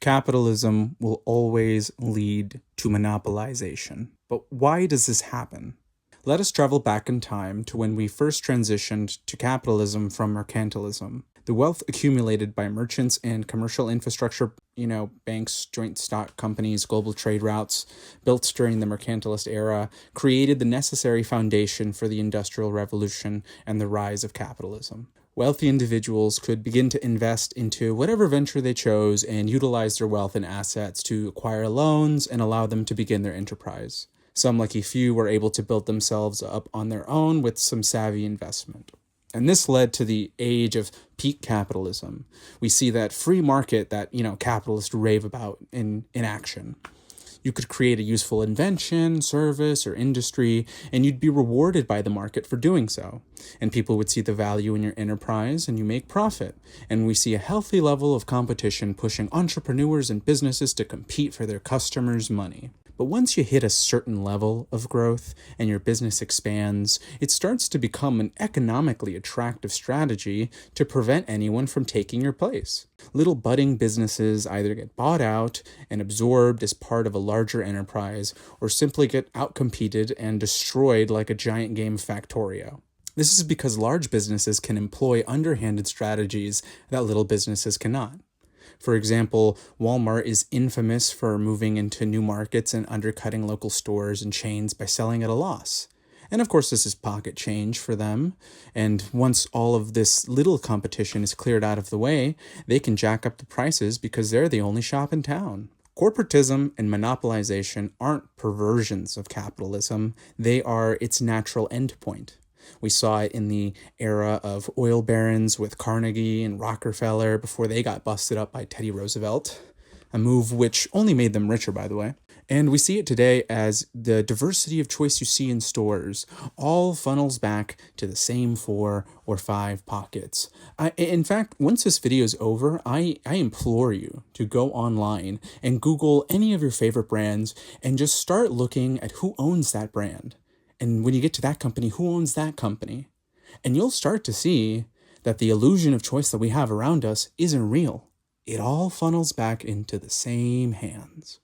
Capitalism will always lead to monopolization. But why does this happen? Let us travel back in time to when we first transitioned to capitalism from mercantilism. The wealth accumulated by merchants and commercial infrastructure, banks, joint stock companies, global trade routes, built during the mercantilist era, created the necessary foundation for the Industrial Revolution and the rise of capitalism. Wealthy individuals could begin to invest into whatever venture they chose and utilize their wealth and assets to acquire loans and allow them to begin their enterprise. Some lucky few were able to build themselves up on their own with some savvy investment. And this led to the age of peak capitalism. We see that free market that, capitalists rave about in action. You could create a useful invention, service, or industry, and you'd be rewarded by the market for doing so. And people would see the value in your enterprise, and you make profit. And we see a healthy level of competition pushing entrepreneurs and businesses to compete for their customers' money. But once you hit a certain level of growth and your business expands, it starts to become an economically attractive strategy to prevent anyone from taking your place. Little budding businesses either get bought out and absorbed as part of a larger enterprise, or simply get outcompeted and destroyed like a giant game Factorio. This is because large businesses can employ underhanded strategies that little businesses cannot. For example, Walmart is infamous for moving into new markets and undercutting local stores and chains by selling at a loss. And of course, this is pocket change for them. And once all of this little competition is cleared out of the way, they can jack up the prices because they're the only shop in town. Corporatism and monopolization aren't perversions of capitalism. They are its natural endpoint. We saw it in the era of oil barons with Carnegie and Rockefeller before they got busted up by Teddy Roosevelt, a move which only made them richer, by the way. And we see it today as the diversity of choice you see in stores all funnels back to the same 4 or 5 pockets. In fact, once this video is over, I implore you to go online and Google any of your favorite brands and just start looking at who owns that brand. And when you get to that company, who owns that company? And you'll start to see that the illusion of choice that we have around us isn't real. It all funnels back into the same hands.